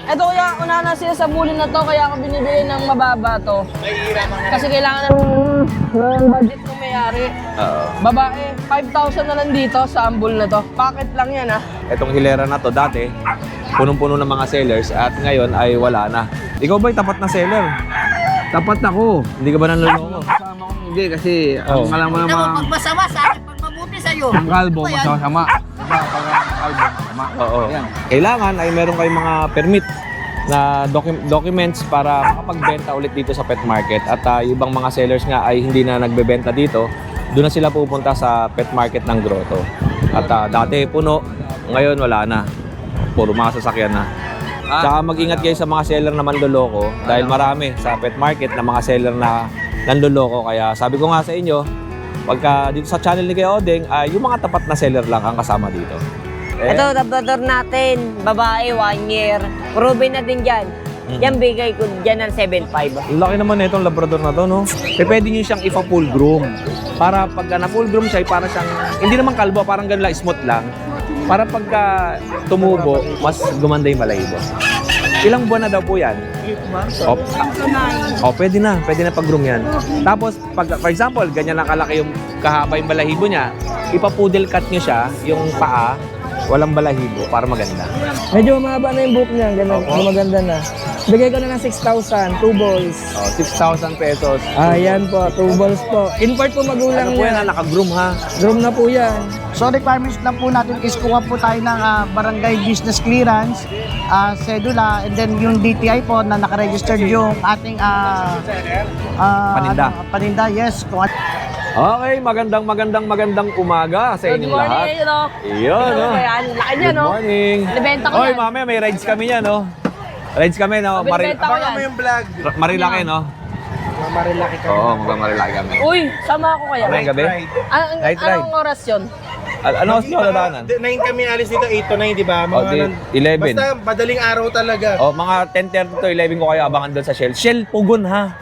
Ito kuya, una na sila sa bulin na to, kaya ako binibili ng mababa to. Kasi kailangan ng budget ng may-ari. Babae, 5,000 na lang dito sa ambul na to. Packet lang yan ha. Itong hilera na to dati, punong-puno ng mga sellers at ngayon ay wala na. Ikaw ba'y tapat na seller? Tapat ako. Hindi ka ba nanloloko? Kasama ko hindi kasi ang alam mo Ito naman mo, pag masama sa akin, pag mabuti sa'yo. ang kalbo Ano ba yan? masama. Diba? Pag ang kalbo masama. Oo. Ayan. Kailangan ay meron kayong mga permit na documents para makapagbenta ulit dito sa pet market at yung ibang mga sellers nga ay hindi na nagbebenta dito, doon na sila pupunta sa pet market ng Grotto. At dati puno, ngayon wala na. Puro mga sasakyan na. Tsaka mag-ingat kayo sa mga seller na manloloko dahil marami sa pet market na mga seller na nanloloko. Kaya sabi ko nga sa inyo, pagka dito sa channel ni Kuya Odeng, yung mga tapat na seller lang ang kasama dito. Ito, labrador natin, babae, 1 year. Proven na din dyan. Yan bigay ko dyan ng 7.5. Ang laki naman na itong Labrador na to, no? Pwede nyo siyang ipa-full groom. Para pagka na-full groom siya, para siyang, hindi naman kalbo, parang ganun lang, smooth lang. Para pagka tumubo, mas gumanda yung balahibo. Ilang buwan na daw po yan? 8 months. Pwede na pag-groom yan. Tapos, pag, for example, ganyan na kalaki yung kahaba yung balahibo niya, ipa-poodle cut nyo siya, yung paa, walang balahibo, para maganda. Medyo mahaba na yung buhok niya, ganun, maganda na. Bigay ko na ng 6,000, 2 balls. 6,000 pesos. Ayan po, 2 balls po. Import po magulang Ano po yan, niya. naka-groom ha? Groom na po yan. So requirements lang po natin is kuha po tayo ng barangay business clearance, cedula, and then yung DTI po na nakaregistered yung ating Paninda. paninda, yes. Kung Okay, magandang umaga sa Good inyong morning, lahat. you know. Iyon, no? Ayan, laki niya, Good no? morning. Nibenta ko Oy, yan. mamaya may rides kami yan, no? Rides kami, no? Binibenta ko yan. Marilaki, no? marilaki ka. Oo, magmamarilaki kami. Uy, sama ako kaya. Mamayang gabi? Night ride. Anong oras yun? Ano oras nyo dadaanan? 9 kami alis dito, 8 to 9, di ba? O, di, 11. Basta madaling araw talaga. O, mga 10:30 to 11 ko kayo abangan doon sa Shell. Shell, Pugon, ha?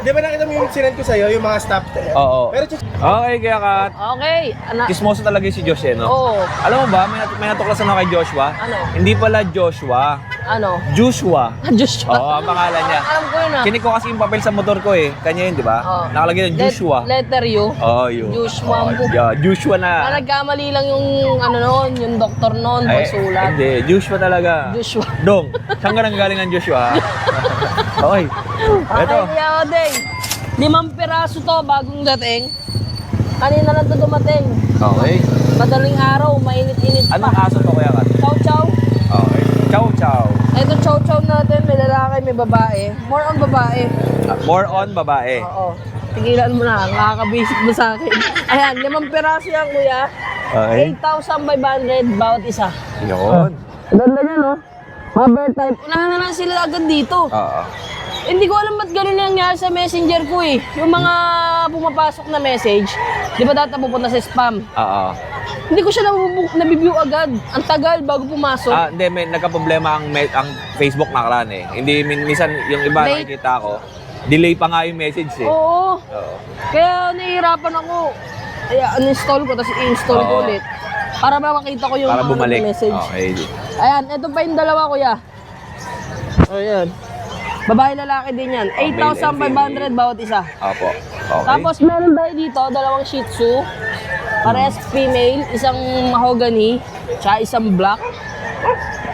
Di ba nakita mo yung sinend ko sa'yo, yung mga staff? Oo. Pero Okay, kaya Kat. Okay. Kismoso talaga si Josh, eh, no? Oo. Alam mo ba, may natuklasan ako kay Joshua? Ano? Hindi pala Joshua. Ano? Joshua. Diyos ko. Oo, ang pangalan niya. Alam ko yun ah. Kinik ko kasi yung papel sa motor ko eh. Kanya yun, di ba? Oo. Nakalagay ng Joshua. Letter U. Oo, yun. Joshua. Yeah, Joshua na. Nagkamali lang yung ano noon, yung doktor noon, pagsulat. Hindi. Joshua talaga. Joshua. Dong, saan ka nang galing ng Joshua? Okay. Ito. Okay, Kuya Odeng. 5 piraso to, bagong dating. Kanina lang to dumating. Okay. Madaling araw, mainit-init pa. Anong aso to kaya Kat? Chow chow. Okay. Chow chow. Ito chow chow natin, may lalaki, may babae. More on babae. More on babae. Oo. Tigilan mo na, nakaka-basic mo sa akin. Ayan, 5 piraso yan, kuya. Okay. 8,500 bawat isa. Yun. Ganda niya, no? Mother type. Unahan na lang sila agad dito. Oo. Hindi ko alam ba't ganun yung nangyari sa messenger ko eh. Yung mga pumapasok na message, di ba dati pupunta sa spam? Oo. Hindi ko siya nabibview agad. Ang tagal bago pumasok. Hindi, may nagka-problema ang Facebook nakaraan eh. Hindi, minsan yung iba Late. nakikita ko, delay pa nga yung message eh. Oo. Oo. Kaya nahihirapan ako. Kaya uninstall ko, tapos i-install ko Oo. ulit. Para makita ko yung Para mga bumalik. message. Okay. Ayan, ito pa yung dalawa, kuya. Ayan. Babae lalaki din yan. male and 8,500 bawat isa. Opo. Okay. Tapos meron tayo dito, dalawang Shih Tzu. Parehas female, isang mahogany, tsaka isang black.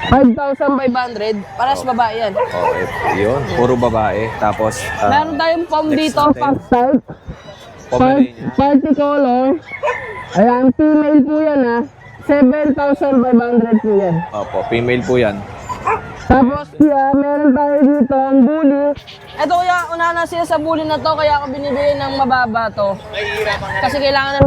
5,500. Parehas babae yan. Okay. Yun. Puro babae. Tapos, Meron tayong pom next dito, natin. past type. Pomeranian. Party color. Ayan, female po yan ha. 7,500 po yan. Opo. Female po yan. Tapos kuya, meron tayo dito ang bully. Ito kuya, una na sila sa bully na to, kaya ako binibili ng mababa to. Kasi kailangan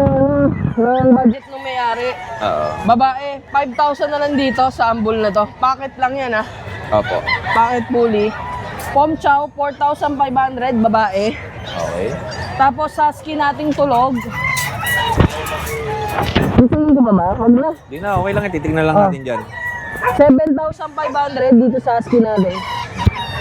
ng budget ng may-ari. Oo. Babae, 5,000 na lang dito sa ambul na to. Packet lang yan ha. Opo. Packet bully. Pom chow, 4,500, babae. Okay. Tapos sa skin nating tulog. Gusto ko ba ba? Huwag na. Di na. Okay lang. Titignan lang natin dyan. 7,500 dito sa skin natin.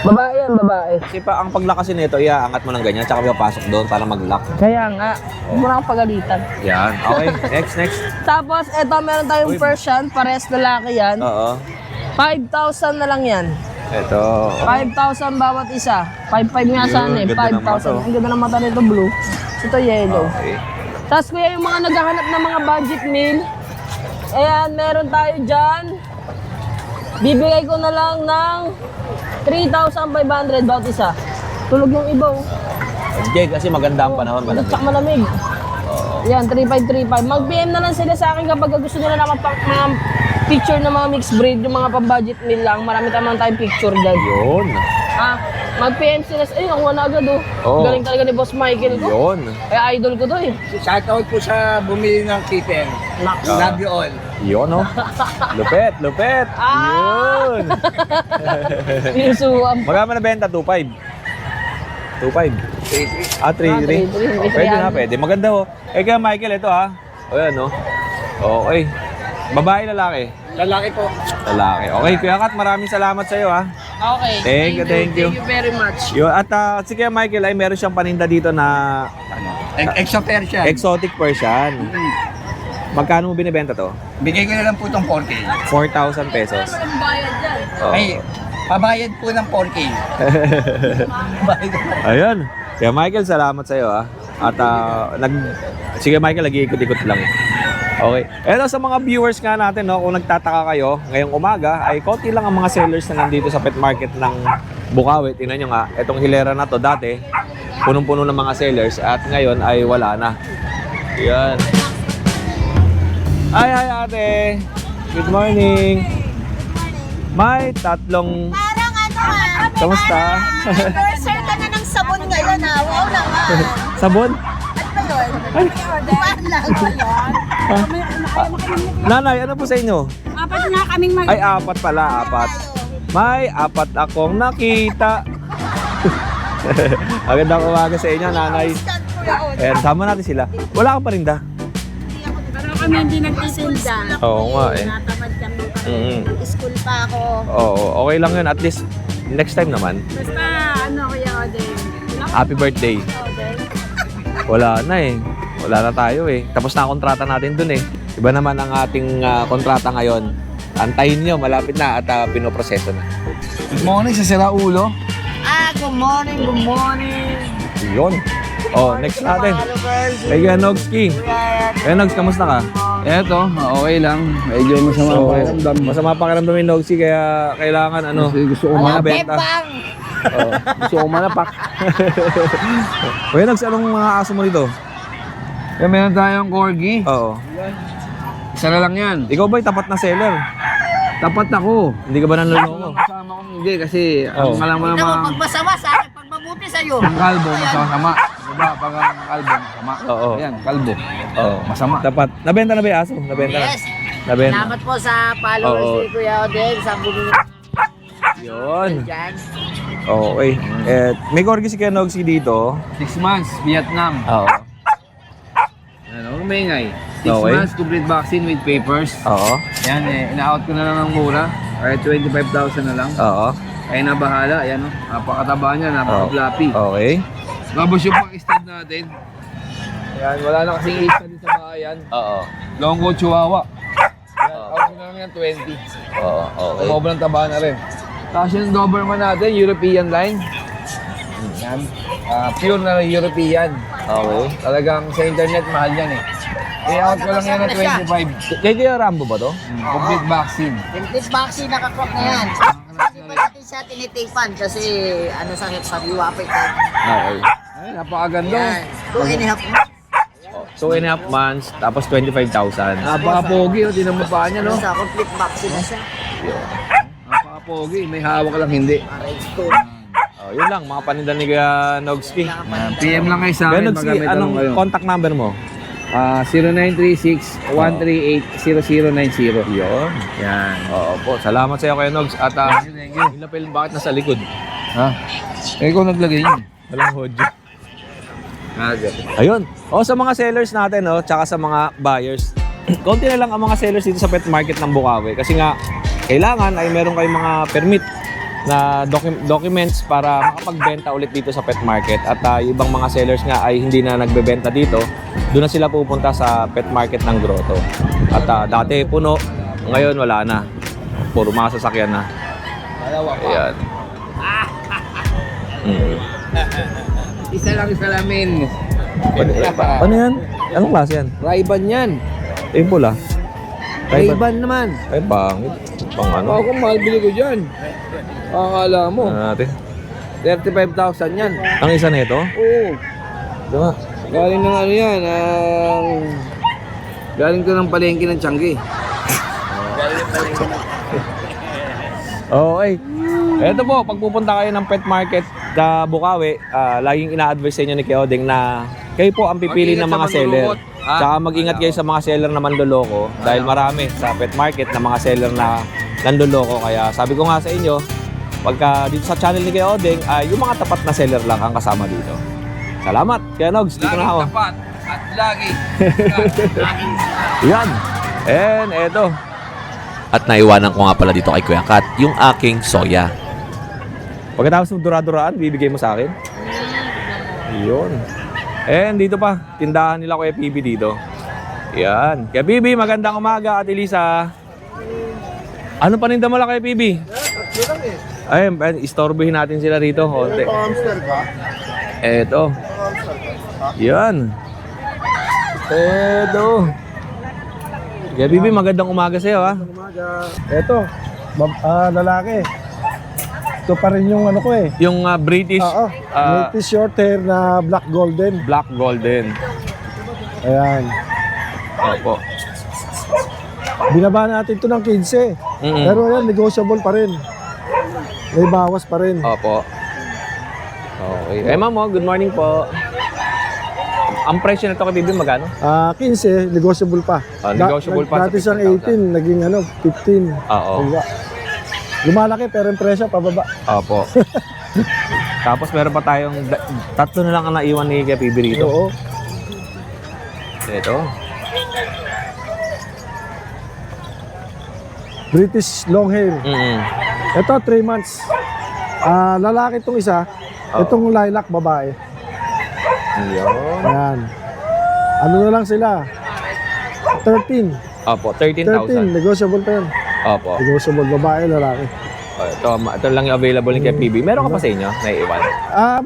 Babae yan, babae. Kasi pa, ang paglakasin nito, iaangat mo ng ganyan, tsaka papasok doon para mag-lock. Kaya nga, huwag mo na akong pagalitan. Yan. Okay. Next. Tapos, eto, meron tayong Persian, pares lalaki yan. Oo. 5,000 na lang yan. Ito. 5,000 bawat isa. 5,500 nga sana eh. Yun, ganda ng mata, 5,000. oh. Ang ganda ng mata nito, blue. Ito yellow. Okay. Tapos kuya, yung mga naghahanap ng mga budget meal, ayan, meron tayo dyan. Bibigay ko na lang ng 3,500 bawat isa. Tulog yung iba, oh. Hindi, kasi maganda ang panahon. At Malamig. saka malamig. Yan, 3,535. Mag-PM na lang sila sa akin kapag gusto nila na mga picture ng mga mixed breed, yung mga pang-budget meal lang. Marami tayong picture dyan. Yun. Mag-PM sila sa... Ay, nakuha na agad, oh. Oo. Galing talaga ni Boss Michael ko. Yun. Kaya idol ko to, eh. Shout out po sa bumili ng kitten. Love you all. Yun, oh. Lupet, lupet. Yun. Pinusuan. Magkano na benta? 2.5. 2.5. 3.3. 3.3. Pwede na, pwede. Maganda, oh. Eh, kaya Michael, ito, ha. O, yan, oh. Okay. Babae, lalaki? Lalaki po. Lalaki. Okay, Kuya Kat, maraming salamat sa iyo, ha. Okay. Thank you. Thank you very much. Yun, at si Kuya Michael ay meron siyang paninda dito na Extra Persian. exotic Persian. Magkano mo binibenta to? Bigay ko na lang po itong 4K. 4,000 pesos. Ang bayad dyan. Oo. Ay, pabayad po ng 4K. Ayun. Kaya Michael, salamat sa iyo, ha. At sige Michael, nag-iikot-ikot lang. Okay. Pero sa mga viewers nga natin, no, kung nagtataka kayo, ngayong umaga ay konti lang ang mga sellers na nandito sa pet market ng Bukawi. Tingnan nyo nga, itong hilera na to dati, punong-puno ng mga sellers at ngayon ay wala na. Yan. Hi ate. Good morning. May tatlong... Parang ano Kamusta? Endorser ka na ng sabon ngayon ha. Wow naman. Sabon? Ano ba yun? One lang ba yun? Nanay, ano po sa inyo? Apat na kaming Ay, apat pala, apat. May apat akong nakita. Magandang umaga sa inyo, nanay. Ayan, sama natin sila. Wala kang parinda? Pero kami hindi nagtitinda. Oo nga eh. Natamad kami. Mm. School pa ako. Oo, okay lang yun. At least, next time naman. Basta ano Kuya Oden. Happy birthday. Wala na eh. Wala na tayo eh. Tapos na ang kontrata natin dun eh. Iba naman ang ating kontrata ngayon. Antayin nyo, malapit na at pinoproseso na. Good morning sa Siraulo. Good morning, good morning. Yun. Oh, next natin. Kay Nogski. Kaya Nogs, kamusta ka? Eto, okay lang. Medyo masama So, pakiramdam. masama pakiramdam ni Nogsi kaya kailangan ano, Kasi gusto ko benta. Oh. Gusto ko manapak. Kuya Nogs, anong mga aso mo dito? Kaya meron tayong corgi. Oo. Isa na lang yan. Ikaw ba'y tapat na seller? Tapat ako. Hindi ka ba nanloloko? Kasama ko hindi kasi Oo. ang alam mo naman Pagmasama sa akin, pag mabuti sa'yo. ang kalbo masama. Diba? Pag ang kalbo masama. Oo. Ayan, kalbo. Oo. Masama. Tapat. Nabenta na ba yung aso? Nabenta na. Yes. Nabenta. Salamat po sa followers Oo. ni Kuya Oden sa bumili Yun. dyan. Okay. May corgi si Kuya Nogsi dito. 6 months, Vietnam. Oo. Ano, umingay. 6 Okay. months, complete vaccine with papers. Oo. Yan ina-out ko na lang ng mura. Kaya 25,000 na lang. Oo. Kaya na bahala. Ayan o, napakataba niya, napaka-fluffy. Okay. Tapos yung pang-stud natin. Ayan, wala na kasing isa din sa bahayan. Oo. Long coat chihuahua. Ayan, out ko na lang yan 20. Oo. Okay. Sobrang taba na rin. Tapos yung Doberman natin, European line. Yan. Pure na European. Okay. Talagang sa internet, mahal yan eh. I-out ko lang yan na 25. Kaya Kuya Rambo ba to? Complete vaccine. Complete vaccine nakakrop na yan. Hindi pa natin siya tinitipan kasi ano sa pag-iwapit ko. Okay. Ay, napakaganda. Yan. 2.5 months. 2.5 months, tapos 25,000. Napaka-pogi, oh. Tinan mo pa niya, no? Sa complete vaccine na siya. Napaka-pogi. May hawak lang hindi. Para ito. Oh, yun lang, mga paninda ni Kuya Nogski. PM lang kayo sa Kuya akin. Nogski, Pag may tanong anong kayo. contact number mo? 0936-138-0090. Yun. Yan. Oo po, salamat sa iyo Kuya Nogs. At Thank you. Ilapil, bakit nasa likod? Ha? Eh, ikaw naglagay yun. Walang hodyo. Aga. Ayun. O sa mga sellers natin, no, tsaka sa mga buyers. Konti na lang ang mga sellers dito sa pet market ng Bukawi. Kasi nga, kailangan ay meron kayong mga permit na documents para makapagbenta ulit dito sa pet market. At yung ibang mga sellers nga ay hindi na nagbebenta dito. Doon na sila pupunta sa pet market ng Grotto. At dati puno, ngayon wala na. Puro mga sasakyan na. Ayan. Isa lang salamin. Ano yan? Anong klase yan? Ray-Ban yan. Yung pula. Ray-Ban naman. Ay, bangit. Pang ano? Ako mahal bili ko dyan. Akala mo. Ano natin? 35,000 yan. Ang isa nito? Oo. Diba? Galing ng ano yan. Galing ko ng palengke ng Tiangge. Okay. Ito po, pag pupunta kayo ng pet market sa Bukawi, laging ina-advise sa inyo ni Keodeng na kayo po ang pipili ng mga seller. Tsaka mag-ingat kayo sa mga seller na manloloko dahil marami sa pet market na mga seller na nanloloko. Kaya sabi ko nga sa inyo, pagka dito sa channel ni Keodeng, yung mga tapat na seller lang ang kasama dito. Salamat, Kuya Nogs. Dito na ako. Tapat at lagi. Yan. And eto. At naiwanan ko nga pala dito kay Kuya Kat, yung aking soya. Pagkatapos ng dura-duraan, bibigay mo sa akin. Yun. And dito pa, tindahan nila Kuya PB dito. Yan. Kuya PB, magandang umaga, Ate Lisa. Ano paninda mo lang Kuya PB? Ay, istorbohin natin sila rito. Konti. Eto. Yan. Eto. Kuya PB, magandang umaga sa'yo ha. Eto, lalaki. Ito pa rin yung ano ko eh. Yung British British short hair na black golden. Black Golden. Ayan. Opo. Binaba natin ito ng 15. Mm-mm. Pero ayan, negotiable pa rin. May bawas pa rin. Opo. Okay. Eh ma'am, good morning po. Ang presyo nito kay Bibi magkano? 15, negotiable pa. Negotiable pa sa Dati siyang 15,000. 18, naging 15. Oo. Diba? Lumalaki pero yung presyo pababa. Opo. Tapos meron pa tayong tatlo na lang ang naiwan ni Kuya Bibi rito. Oo. Ito. British long hair. Ito 3 months. Lalaki itong isa. Itong lilac babae. Ayun. Ayan. Ano na lang sila? 13. Opo, 13, 13,000. negotiable pa yun. Opo. Negotiable, babae, lalaki. Ito lang yung available ni Kuya Bibi. Meron ka pa sa inyo? Naiiwan?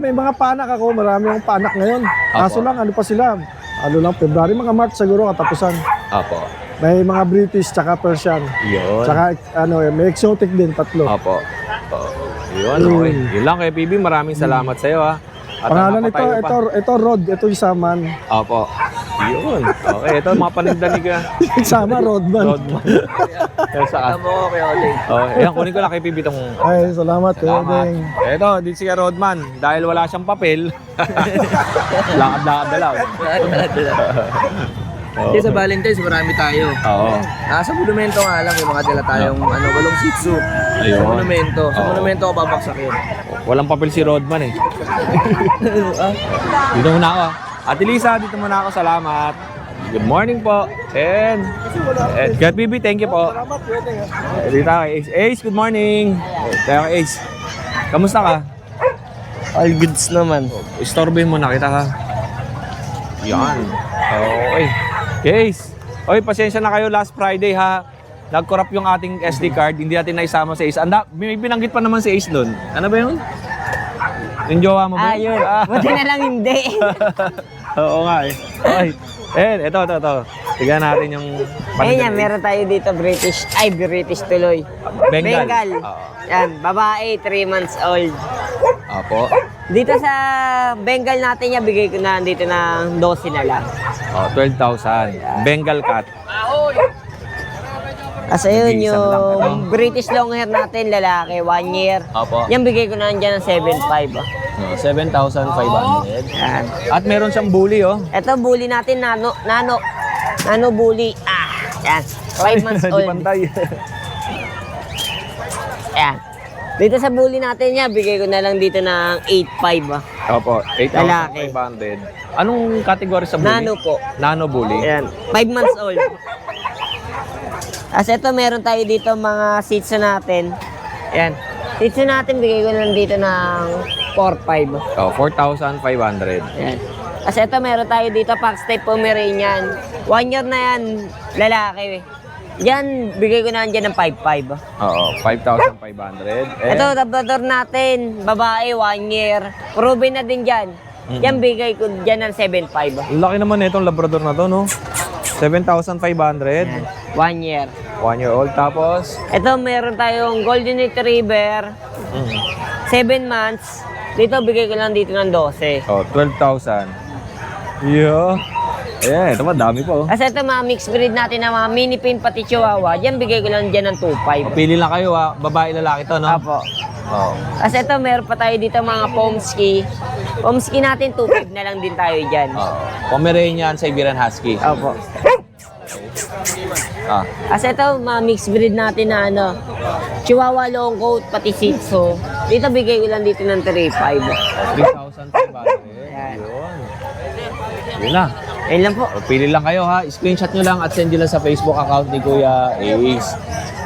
May mga panak ako, marami akong panak ngayon. Kaso lang, ano pa sila? Ano lang, February, mga March siguro katapusan. Opo. May mga British, tsaka Persian. Yun. Tsaka, may exotic din, 3. Opo. Yun, okay. Yun lang Kuya Bibi. Maraming salamat sa iyo ha. At Pangalan napatayo pa. ito Rod, ito yung Saman. Opo. Yun. Okay, ito mga paninda ni Kuya. Sama, Rodman. Rodman. Saan? Mo kay Odeng. Okay, ayan, kunin ko lang kay Bibi itong... Ay, salamat. Ding. Ito, dito si Kuya Rodman. Dahil wala siyang papel. Lakad-lakad na lang. Kasi sa Valentine's marami tayo. Oo. Nasa monumento nga lang yung mga dala tayong walong Shih Tzu. Ayun. Sa monumento. Sa Oo. monumento ako babaksak yun. Walang papel si Rodman eh. Dito muna ako. Ate Lisa, dito muna ako. Salamat. Good morning po. And Kuya Bibi, thank you po. Dito kay Ace. Ace, good morning. Tayo kay Ace. Kamusta ka? All goods naman. Istorbohin mo na kita ha. Yan. Okay. Ace. Oy, pasensya na kayo last Friday ha. Nag-corrupt yung ating SD card. Hindi natin naisama si Ace. May binanggit pa naman si Ace doon. Ano ba yun? Yung jowa mo ba? Yun. Buti na lang hindi. Oo nga eh. Okay. Ito. Tignan natin yung Ayun yan, meron tayo dito British tuloy. Bengal. Yan, babae, 3 months old. Opo. Dito sa Bengal natin yan, bigay ko na dito ng 12 na lang. 12,000. Bengal cat. Kasi yun, Nag-iisa na lang ito. yung British long hair natin, lalaki, 1 year. Opo. Yan, bigay ko na dyan ng 7.5. 7,500. Yan. At meron siyang bully oh. Ito, bully natin, nano bully. Yan, 5 months Di old. pantay. Yan. Dito sa bully natin yan, bigay ko na lang dito ng 8.5. Opo, Lalaki. 8,500. Anong category sa bully? Nano po. Nano bully. Ayan, 5 months old. As ito, meron tayo dito mga Shih Tzu natin. Ayan. Shih Tzu natin, bigay ko lang dito ng 4.5. 4,500. Ayan. As ito, meron tayo dito Fox type Pomeranian. 1 year na yan, lalaki. Yan, bigay ko na dyan ng 5,500. Oo, 5,500. Ito, Labrador natin, babae, 1 year. Proven na din dyan. Yan, bigay ko dyan ng 7,500. Laki naman itong Labrador na to, no? 7,500. 1 year. 1 year old. Tapos, Ito, meron tayong Golden Retriever, 7 months. Dito, bigay ko lang dito ng 12. 12,000. Yeah. Ayan, ito madami pa, oh. Kasi ito, mga mixed breed natin na mga mini pin pati chihuahua, yan, bigay ko lang dyan ng 2,500. Pili lang kayo, ha. Babae, lalaki to, no? Apo. Oo. Kasi ito, meron pa tayo dito mga Pomsky. Pomsky natin, 2,500 na lang din tayo dyan. Oo. Pomeranian, Siberian Husky. Opo. Ah. Kasi ito, mga mixed breed natin na ano, Chihuahua long coat, pati Shih Tzu. Dito, bigay ko lang dito ng 3,500. 3,500. Yan. Yun. Yun na. Ayun lang po. O, pili lang kayo, ha. Screenshot nyo lang at send nyo lang sa Facebook account ni Kuya Ace.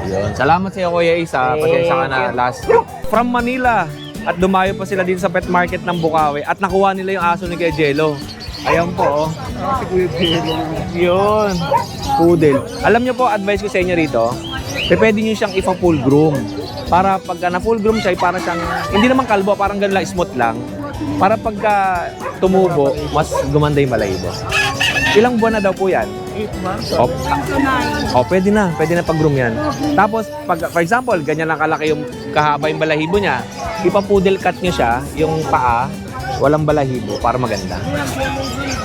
Yun. Salamat sa iyo, Kuya Ace, ha. Pasensya ka na last. From Manila. At dumayo pa sila dito sa pet market ng Bukawi. At nakuha nila yung aso ni Kuya Jello. Ayan po, oh. Yun. Poodle. Alam nyo po, advice ko sa inyo rito, pwede nyo siyang ipa-full groom. Para pagka na-full groom siya, para siyang, hindi naman kalbo, parang ganun lang, smooth lang. Para pagka tumubo, mas gumanda yung balahibo. Ilang buwan na daw po yan? 8 months. Pwede na pag-groom yan. Tapos, for example, ganyan lang kalaki yung kahaba yung balahibo niya, ipa-poodle cut nyo siya, yung paa, walang balahibo, para maganda.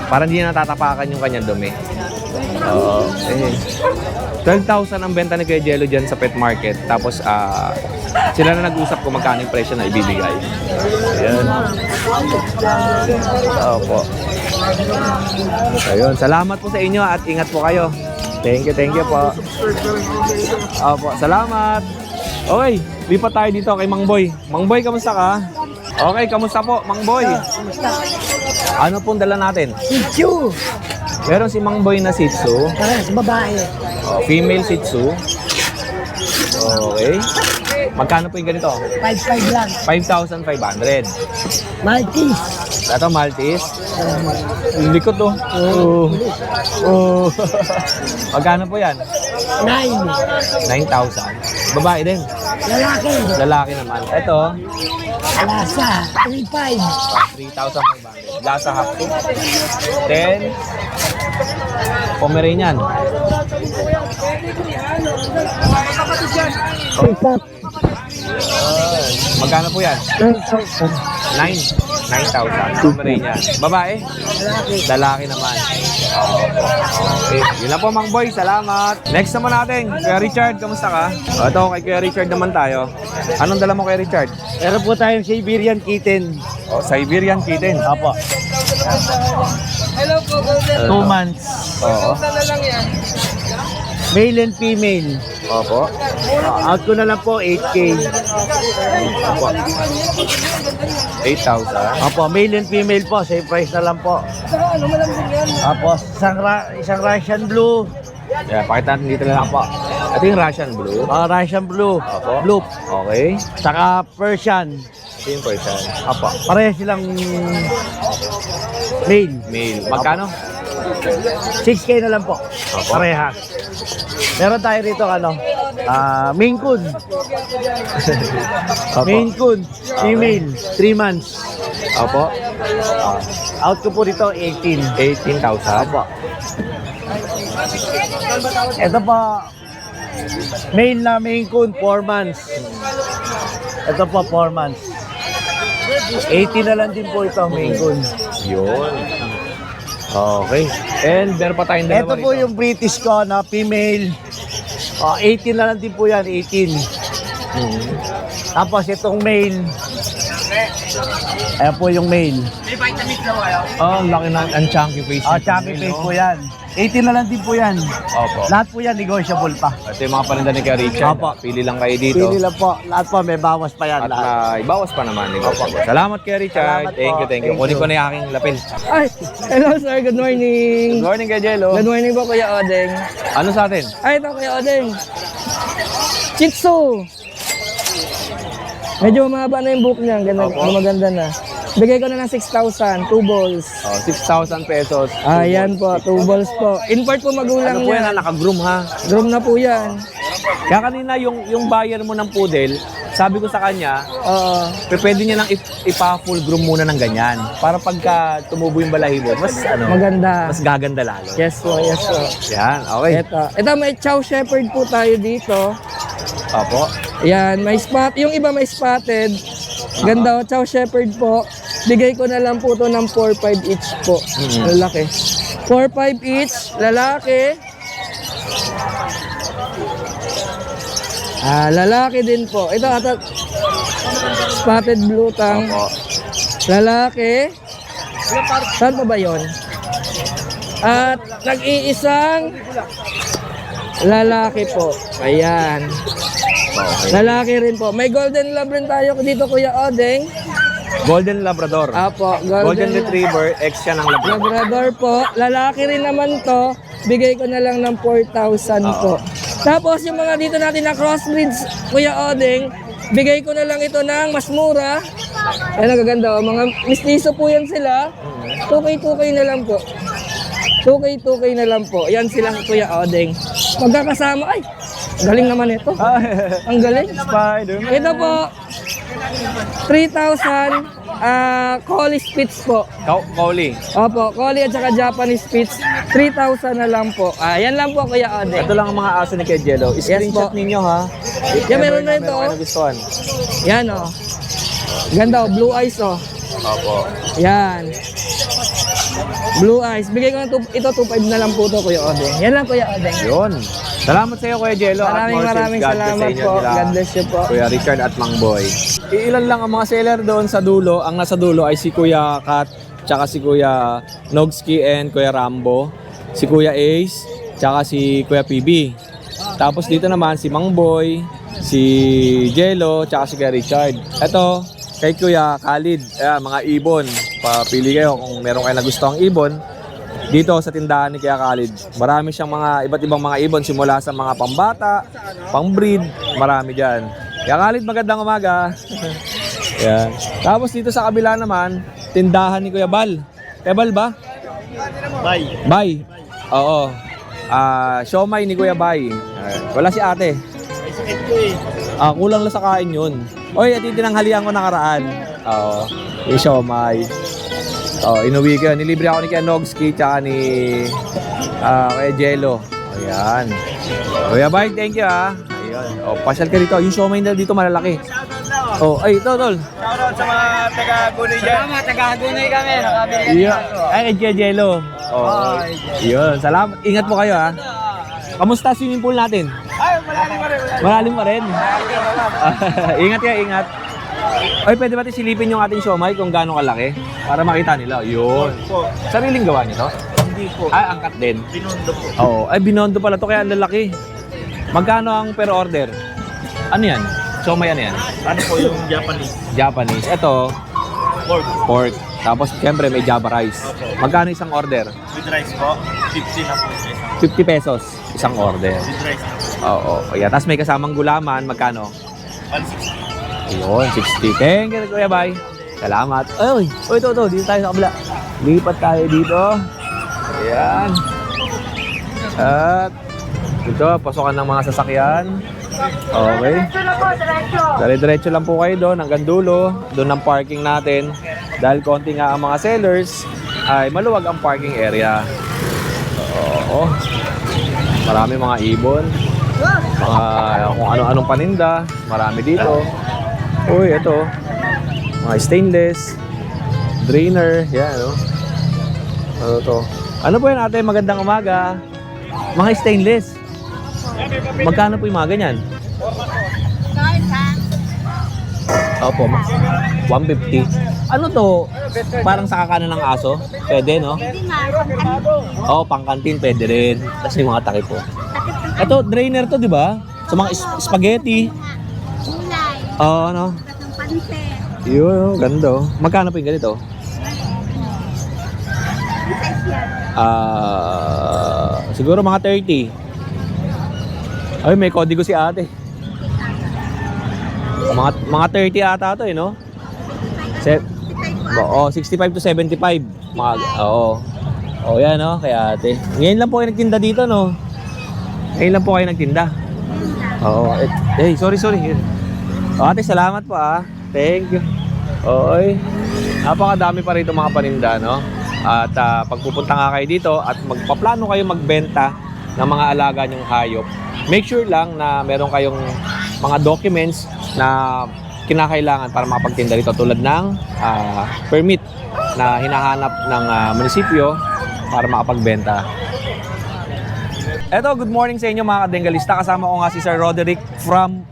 Para hindi niya natatapakan yung kanyang dumi. Oo. 12,000 ang benta ni Kuya Jello dyan sa pet market. Tapos, sila na nag-usap kung magkano yung presyo na ibibigay. Ayan. Opo. Ayun. Salamat po sa inyo at ingat po kayo. Thank you po. Opo. Salamat. Okay. Lipat tayo dito kay Mang Boy. Mang Boy, kamusta ka? Okay, kamusta po, Mang Boy? Ano pong dala natin? Shih Tzu. Meron si Mang Boy na Shih Tzu. Babae. Female Shih Tzu. Okay. Magkano po yung ganito? 5,500 lang. 5,500. Maltese. Ito, Maltese. Likot to. Oh. Magkano po yan? 9. 9,000. Babae din. Lalaki. Lalaki naman. Ito, Lasa. 3,500. 3,500. Lasa half to. 10. Pomeranian. Magkano po yan? 9,000. Pomeranian. Babae? Lalaki naman. Okay. Yun lang po, Mang Boy. Salamat. Next naman natin, Kuya Richard. Kamusta ka? Ito, kay Kuya Richard naman tayo. Anong dala mo, Kuya Richard? Meron po tayong Siberian Kitten. Siberian Kitten. Apo. Hello po, Golden. 2 months. Oo. Sana lang yan. Male and female. Opo. Out ko na lang po 8K. Opo. 8,000. Apo, male and female po. Same price na lang po. Saka ano, malambing yan. Apo, isang Russian Blue. Yeah, pakita natin dito na lang po. Ito yung Russian Blue. Russian Blue. Opo. Blue. Okay. Saka Persian. Ito yung Persian. Apo. Pareha silang male. Male. Magkano? 6K na lang po. Opo. Parehas. Meron tayo rito Maine Coon. Opo. Maine Coon. Female. 3 months. Opo. Out ko po dito 18. 18,000. Opo. Ito po. Male na Maine Coon. 4 months. Ito po 4 months. 18 na lang din po ito Maine Coon. Yun. Okay. And meron pa tayong dalawa Ito po rito. yung British ko na female. 18 na lang din po yan, 18. Tapos itong male. Ayan po yung male. Oh, ang laki na. Ang chunky face. Chunky face po yan. 18 na lang din po yan. Opo. Lahat po yan negotiable pa. Ito yung mga paninda ni Kuya Richard. Opo. Pili lang kayo dito. Pili lang po. Lahat po may bawas pa yan. At Lahat. ibawas pa naman. Negotiable. Salamat Kuya Richard. Salamat Thank po. you. Thank Kunin you. ko na yung aking lapel. Ay, hello sir, good morning. Good morning Kuya Jello. Good morning po, Kuya Odeng. Ano sa atin? Ay, ito, Kuya Odeng. Shih Tzu. Medyo mahaba na yung buhok niya. Opo. Maganda na. Bigay ko na ng 6,000, 2 balls. Oh, 6,000 pesos. Ayan po, 2 balls po. Import po magulang Ano po yan, niya. naka-groom ha? Groom na po yan. Kaya kanina yung buyer mo ng poodle, sabi ko sa kanya, Oo. pwede niya nang ipa-full groom muna ng ganyan. Para pagka tumubo yung balahibo, mas Maganda. mas gaganda lalo. Yes po, yes po. Yan, okay. Ito may Chow Shepherd po tayo dito. Opo. Yan, may spot. Yung iba may spotted. Ganda o, Chow Shepherd po. Bigay ko na lang po to ng 4-5 each po. Lalaki. 4-5 each, lalaki. Lalaki din po. Ito ata spotted blue tang. Opo. Lalaki. Saan pa ba yun? At nag-iisang lalaki po. Ayan. Okay. Lalaki rin po. May golden lab rin tayo dito, Kuya Odeng. Golden Labrador. Apo, Golden Retriever, ex siya ng Labrador. Labrador po. Lalaki rin naman to. Bigay ko na lang ng 4,000 po. Tapos yung mga dito natin na crossbreeds, Kuya Odeng, bigay ko na lang ito ng mas mura. Ayan, nagaganda. Mga mistiso po yan sila. 2K na lang po. 2K na lang po. Yan silang Kuya Odeng. Magkakasama. Ay, galing naman ito. Ang galing. Spider-Man. Ito po, 3,000 Collie Spitz po. Collie. Opo, Collie at saka Japanese Spitz, 3,000 na lang po. Yan lang po, Kuya Ode. Ito lang ang mga aso ni Kuya Jello. Screenshot po. ninyo ha. Yan, meron na ito. Meron kayo nagustuhan. Yan o. Ganda o, blue eyes o. Opo. Yan. Blue eyes. Bigay ko na ito, 2,500 na lang po to, Kuya Ode. Yan lang, Kuya Ode. Yun. Salamat sa iyo, Kuya Jello. Maraming salamat po. God bless you po. Kuya Richard at Mang Boy. Ilan lang ang mga seller doon sa dulo. Ang nasa dulo ay si Kuya Kat, tsaka si Kuya Nogski and Kuya Rambo, si Kuya Ace, tsaka si Kuya PB. Tapos dito naman si Mang Boy, si Jello, tsaka si Kuya Richard. Ito, kay Kuya Khalid, mga ibon. Papili kayo kung meron kayo na gusto ang ibon. Dito sa tindahan ni Kuya Khalid, marami siyang mga iba't ibang mga ibon simula sa mga pambata, pang-breed, marami dyan. Kuya Khalid, magandang umaga. Yan. Tapos dito sa kabila naman, tindahan ni Kuya Bal. Kuya Bal ba? Bay. Oo. Siomay ni Kuya Bay. Wala si ate. Kulang lang sa kain yun. Oy, at tinanghalian ko nakaraan. Oo. Yung siomay. Inuwi ko. Nilibre ako ni Kuya Nogski tsaka ni Kuya Jello. Ayan. Kuya Bay, thank you ha. Ayun. Pasyal ka dito. Yung siomay na dito malalaki. Ay, ito, tol. Shoutout sa mga taga-gunay dyan. Taga-gunay kami. Nakabili Iya. Ay, kay Kuya Jello. Yun. Salamat. Ingat po kayo ha. Kamusta swimming pool natin? Ay, malalim pa rin. Malalim pa rin. Ingat ka, ingat. Oy, pwede ba silipin yung ating siomay kung gaano kalaki? Para makita nila. Yun. Sariling gawa niyo to? Hindi po. Angkat din. Binondo po. Oo. Ay, binondo pala to kaya ang lalaki. Magkano ang per order? Ano yan? Siomay ano yan? Ano po yung Japanese? Japanese. Ito, pork. Tapos, siyempre, may Java rice. Magkano isang order? With rice po, 50 na po. 50 pesos isang order. With rice na po. Oo. Kaya, tapos may kasamang gulaman. Magkano? 160. Ayun, 60. Thank you, Kuya Bay. Salamat. Ay, ito. Dito tayo sa kabila. Lipat tayo dito. Ayan. At ito, pasokan ng mga sasakyan. Okay. Dire-diretso lang po kayo doon hanggang dulo. Doon ang parking natin. Dahil konti nga ang mga sellers, ay maluwag ang parking area. Oo. Marami mga ibon. Mga kung ano-anong paninda. Marami dito. Uy, ito. Mga stainless. Drainer. Yan, no? Ano to? Ano po yan, ate? Magandang umaga. Mga stainless. Magkano po yung mga ganyan? Opo, 150. Ano to? Parang sa kakanan ng aso? Pwede, no? Oo, pangkantin pwede rin. Tapos yung mga takip po. Ito, drainer to, di ba? Sa mga spaghetti. Oo, ano? Yun, ganda. Magkano po yung ganito? Siguro mga 30. Ay, may kodigo si ate. Mga 30 ata to, no? Oo, 65 to 75. Oo. Oh, yan, no? Kaya ate. Ngayon lang po kayo nagtinda dito, no? Ngayon lang po kayo nagtinda. Oo. Sorry. Oh, ate, salamat po, ah. Thank you. Oy. Napakadami pa rito mga paninda, no? At pag pupunta nga kayo dito at magpaplano kayo magbenta ng mga alaga niyong hayop, make sure lang na meron kayong mga documents na kinakailangan para makapagtinda rito tulad ng permit na hinahanap ng munisipyo para makapagbenta. Eto, good morning sa inyo mga kadenggalista. Kasama ko nga si Sir Roderick from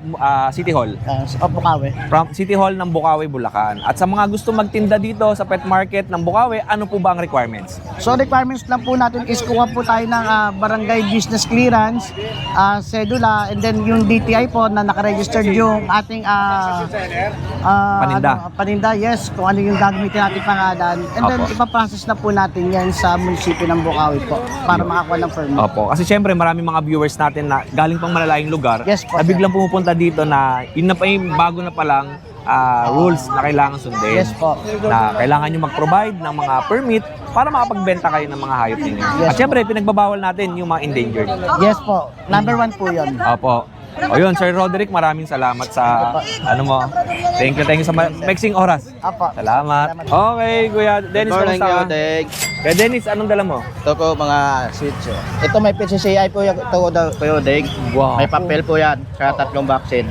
City Hall. Bukawi. From City Hall ng Bukawi, Bulacan. At sa mga gusto magtinda dito sa pet market ng Bukawi, ano po ba ang requirements? So requirements lang po natin is kuha po tayo ng barangay business clearance, cedula, and then yung DTI po na nakaregistered yung ating Paninda. paninda, yes, kung ano yung gagamitin natin pangalan. And then Opo. ipaprocess na po natin yan sa munisipyo ng Bukawi po para makakuha ng permit. Opo. Kasi syempre maraming mga viewers natin na galing pang malalayong lugar Yes po, na sir. biglang pumupunta dito na yun na pa yung bago na palang rules na kailangan sundin. Yes po. Na kailangan nyo mag-provide ng mga permit para makapagbenta kayo ng mga hayop ninyo. Yes At syempre, pinagbabawal natin yung mga endangered. Yes po. Number 1 po yun. Opo. O yun, Sir Roderick, maraming salamat sa ano mo. Thank you sa mixing oras. Apo. Salamat. Okay, Kuya Dennis, kamusta ka? Kuya Dennis, anong dala mo? Ito po mga switch. Ito may PCCI po yung Kuya Deg. Wow. May papel po yan sa 3 vaccine.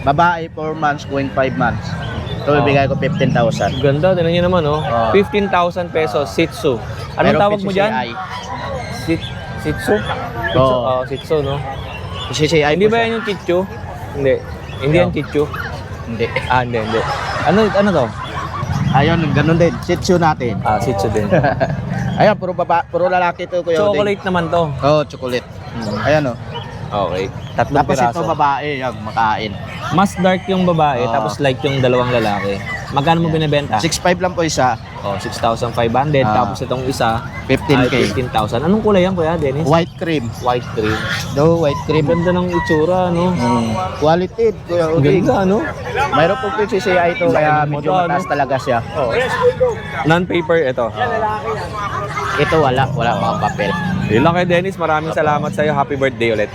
Babae 4 months going 5 months. Ito bibigay ko 15,000. Ganda, tinan nyo naman, oh. 15,000 pesos, Shih Tzu. Anong Meron tawag mo dyan? PCCI. Shih Tzu? Oo. Shih Tzu, no? PCCI Hindi po ba siya. yan yung Shih Tzu? Hindi. Hindi yan Shih Tzu? Hindi. Hindi. Ano to? Ayun, ganun din. Shih Tzu natin. Shih Tzu din. Ayan, puro lalaki to Kuya Deg. Chocolate naman to. Oh, chocolate. Ayan oh. Okay. Tatlong Tapos piraso. ito babae, yan, makain. Mas dark yung babae, tapos light yung dalawang lalaki. Magkano mo binibenta? 6.5 lang po isa. Oh, 6,500. Tapos itong isa, 15K. ay 15,000. Anong kulay yan, Kuya Dennis? White cream. White cream. No, white cream. Ganda ng itsura, no? Quality, Kuya Deg. Ganda, no? Mayroon po PCCI ito, kaya medyo Ano? mataas talaga siya. Non-paper, ito. Ito wala mga papel. Yun lang kay Dennis. Maraming salamat sa'yo. Happy birthday ulit.